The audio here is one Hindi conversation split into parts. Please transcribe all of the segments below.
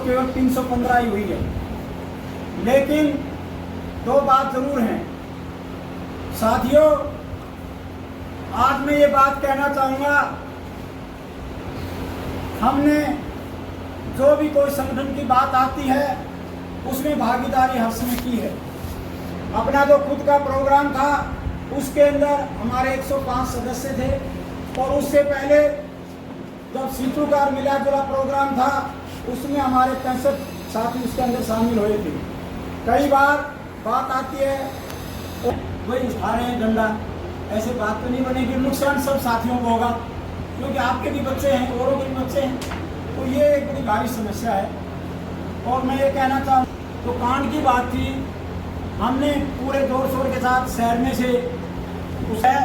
केवल 315 ही हुई है। लेकिन दो बात जरूर है साथियों, आज मैं ये बात कहना चाहूँगा, हमने जो भी कोई संगठन की बात आती है उसमें भागीदारी हर्ष ने की है। अपना जो खुद का प्रोग्राम था उसके अंदर हमारे 105 सदस्य थे और उससे पहले जब सीटू का मिला जुला प्रोग्राम था उसमें हमारे 65 साथी उसके अंदर शामिल हुए थे। कई बार बात आती है वही उठा रहे हैं डंडा, ऐसे बात तो नहीं बनेगी, नुकसान सब साथियों को होगा क्योंकि आपके भी बच्चे हैं, औरों के भी बच्चे हैं, तो ये एक बड़ी भारी समस्या है। और मैं ये कहना चाहूँ तो कांड की बात थी, हमने पूरे जोर शोर के साथ शहर में से उसे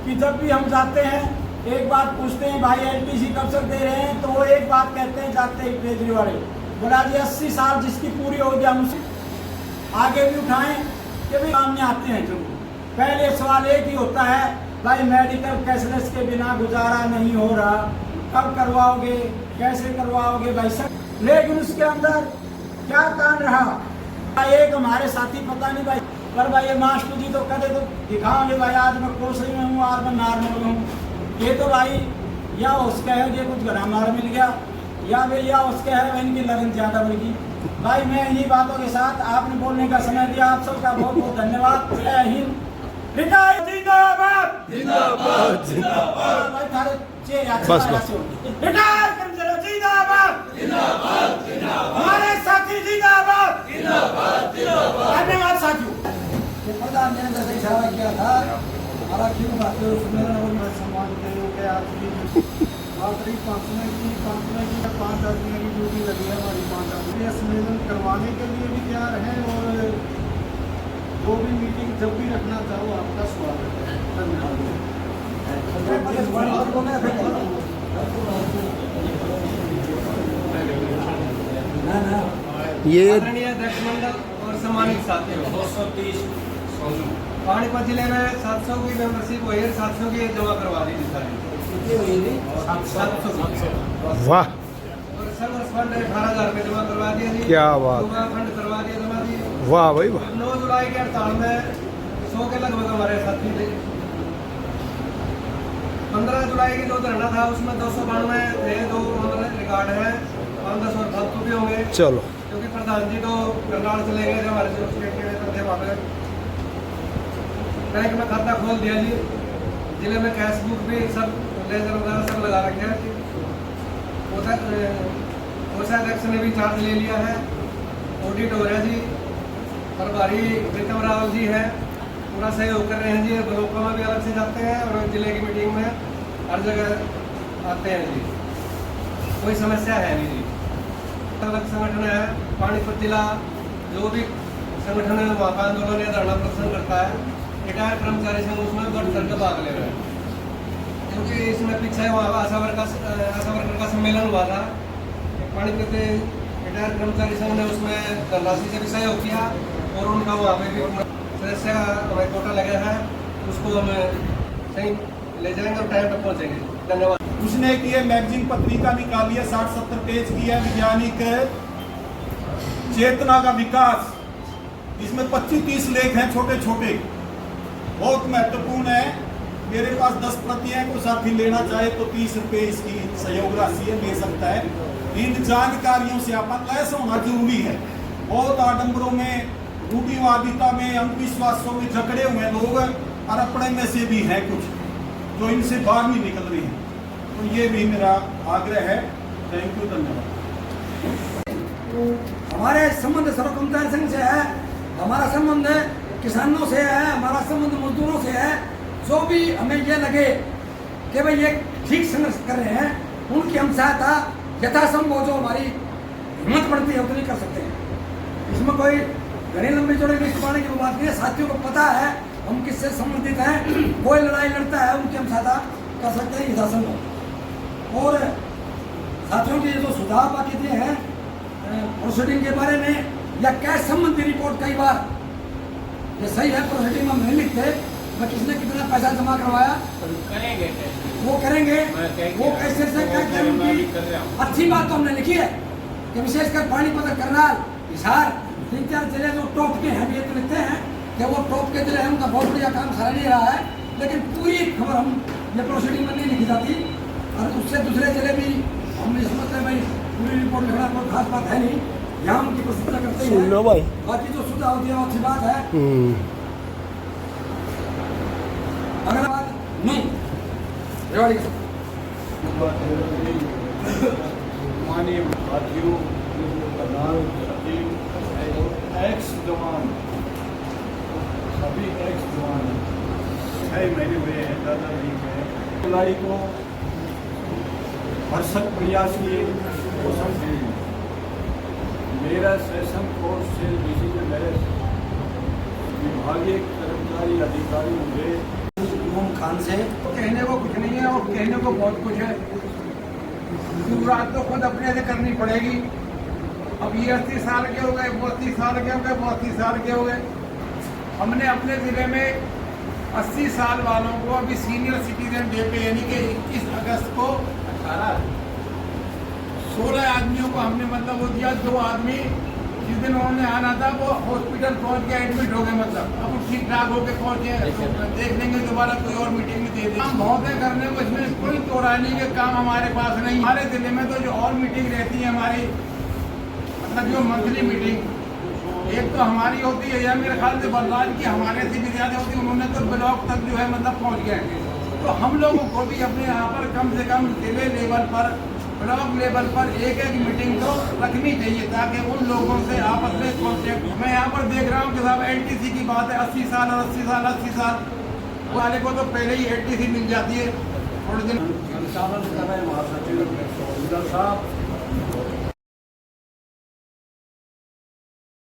कि जब भी हम जाते हैं एक बात पूछते हैं, भाई एलटीसी कब तक दे रहे हैं, तो वो एक बात कहते हैं जाते ही ट्रेजरी वाले, बोला जी 80 साल जिसकी पूरी हो गया हम आगे भी उठाएं कि भी सामने आते हैं। जरूर पहले सवाल एक ही होता है, भाई मेडिकल कैशलेस के बिना गुजारा नहीं हो रहा, कब करवाओगे, कैसे करवाओगे भाई सब। लेकिन उसके अंदर क्या कांड रहा, एक हमारे साथी पता नहीं भाई, पर भाई ये मास्टर जी तो कहते तो दिखाओगे भाई आज मैं कोसरी में हूँ, आज मैं नार्मल में हूँ, ये तो भाई या उसका है कि कुछ घरा मार मिल गया या भैया उसके है इनकी लगन ज्यादा बढ़ी। भाई मैं इन्हीं बातों के साथ आपने बोलने का समय दिया, आप सबका बहुत बहुत धन्यवाद। जय हिंद। जिंदाबाद जिंदाबाद जिंदाबाद। भाई थारे बस जिंदाबाद जिंदाबाद जिंदाबाद, हमारे साथी जिंदाबाद जिंदाबाद जिंदाबाद। धन्यवाद साथियों। प्रधान ने जैसे इशारा किया था हमारा क्यों बातें सम्मेलन और सम्मान के आज की आखिरी 5 की 5 आदमियों की ड्यूटी लगी है हमारी 5 आदमी सम्मेलन करवाने के लिए भी तैयार हैं और जो भी मीटिंग जब भी रखना चाहो आपका स्वागत है। धन्यवाद। ये अध्यक्ष मंडल और सम्मानित साथियों, 230 पानीपत जिले में 700 की मेंबरशिप हुई है, 700 की जमा करवा दी थी सारी। वाह, और सर्विस फंड 18,000 रुपये जमा करवा दिया जी। क्या बात, फंड करवा दिया जमा जी। वाह भाई वाह। 9 जुलाई के हड़ताल में 100 के लगभग हमारे साथी थे। 15 जुलाई की जो धरना था उसमें 292 थे, जो रिकॉर्ड है, 5-10 और फालतू भी होंगे चलो, क्योंकि प्रधान जी तो करनाल चले गए, हमारे जो स्टेट के नेता थे वहाँ पे बैंक में खाता खोल दिया जी। जिले में कैश बुक भी सब लेजर वगैरह सब लगा रखे हैं। कोषाध्यक्ष ने भी चार्ज ले लिया है, ऑडिट हो रहा है जी। प्रभारी प्रीतम राव जी है, पूरा सहयोग कर रहे हैं जी। ब्लॉकों में भी अलग से जाते हैं और जिले की मीटिंग में हर जगह आते हैं जी, कोई समस्या है नहीं जी। अलग संगठन है पानीपत जिला, जो भी संगठन है वहाँ का आंदोलन या धरना प्रदर्शन करता है, रिटायर्ड कर्मचारी संघ उसमें बढ़ चढ़ कर भाग ले रहे हैं। क्योंकि इसमें पीछे वहाँ आशा वर्कर का सम्मेलन हुआ था, पानीपत रिटायर्ड कर्मचारी संघ ने उसमें धनराशि से भी सहयोग किया और उनका वहाँ पे भी सदस्य हमें कोटा लगा है, उसको हम सही ले जाएंगे और टाइम पर पहुँचेंगे। धन्यवाद। उसने एक ये मैगजीन पत्रिका निकाली है, 60-70 पेज की है, वैज्ञानिक चेतना का विकास। इसमें 25-30 लेख हैं छोटे छोटे, बहुत महत्वपूर्ण है। मेरे पास 10 प्रति है, कोई साथी लेना चाहे तो 30 रुपये इसकी सहयोग राशि है, ले सकता है। इन जानकारियों से अपन लैस होना जरूरी है। बहुत आडम्बरों में, रूढ़िवादिता में, अंधविश्वासों में जकड़े हुए लोग और अपने में से भी हैं कुछ जो इनसे बाहर नहीं निकल रही हैं, तो ये भी मेरा आग्रह है। थैंक यू, धन्यवाद। हमारे संबंध सर्व कर्मचारी संघ से है, हमारा संबंध किसानों से है, हमारा संबंध मजदूरों से है। जो भी हमें ये लगे कि भाई ये ठीक संघर्ष कर रहे हैं, उनकी हम सहायता यथासंभव जो हमारी हिम्मत बढ़ती है उतनी कर सकते हैं। इसमें कोई घनी लंबी चौड़ी लिस्ट पाने की बात नहीं है। साथियों को पता है हम किससे संबंधित हैं, कोई लड़ाई लड़ता है उनकी हम सहायता कर सकते हैं यथासंभव। और साथियों के जो सुझाव बाकी दिए हैं प्रोसीडिंग के बारे में या कैश संबंधी रिपोर्ट, कई बार ये सही है प्रोसीडिंग में नहीं लिखते मैं किसने कितना पैसा जमा करवाया, वो करेंगे, वो कैसे से क्या उनकी अच्छी बात तो हमने लिखी है, कि विशेषकर पानीपत, करनाल, हिसार 3-4 जिले जो टॉप के हैं, ये तो लिखते हैं कि वो टॉप के जिले हैं, उनका बहुत बढ़िया काम सराहनीय रहा है, लेकिन पूरी खबर हम ये प्रोसीडिंग में नहीं लिखी जाती और उससे दूसरे जिले भी हम ये समझते हैं भाई पूरी रिपोर्ट लिखना कोई खास बात है नहीं, यहाँ उनकी प्रशंसा करते सुन लो भाई। हैं। बाकी जो सुझाव दिया वो अच्छी बात है। अगला बात नहीं रेवाड़ी का माननीय साथियों, प्रधान सचिव, एक्स जवान, सभी एक्स जवान 6 महीने हुए हैं, ज़्यादा नहीं है। खिलाड़ी को भरसक प्रयास किए वो समझे। मेरा सेशन कोर्ट से डिसीजन है, विभागीय कर्मचारी अधिकारी हुए खान से कहने को कुछ नहीं है और कहने को बहुत कुछ है। शुरुआत तो खुद अपने से करनी पड़ेगी। अब ये 80 साल के हो गए, वो 80 साल के हो गए, वो 80 साल के हो गए। हमने अपने ज़िले में 80 साल वालों को अभी सीनियर सिटीजन डे पे यानी कि 21 अगस्त को 16 आदमियों को हमने मतलब वो दिया। 2 आदमी जिस दिन उन्होंने आना था वो हॉस्पिटल पहुंच के एडमिट हो गए, मतलब अब ठीक ठाक होके पहुंचे। देख लेंगे दोबारा कोई और मीटिंग में दे दें। हम बहुत है करने को, इसमें कोई तोड़ाने के काम हमारे पास नहीं। हमारे जिले में तो जो और मीटिंग रहती है हमारी, मतलब जो मंथली मीटिंग, एक तो हमारी होती है या मेरे ख्याल से बलराज की हमारे से भी ज़्यादा होती है। उन्होंने तो ब्लॉक तक जो है मतलब पहुँच गए। तो हम लोगों को भी अपने यहाँ पर कम से कम जिले लेवल पर, ब्लॉक लेवल पर एक मीटिंग तो रखनी चाहिए ताकि उन लोगों से आपस में कॉन्टेक्ट। मैं यहाँ पर देख रहा हूँ कि साहब LTC की बात है, 80 साल और 80 साल 80 साल वाले को तो पहले ही LTC मिल जाती है। थोड़े दिन संचालन कर रहे महासचिव साहब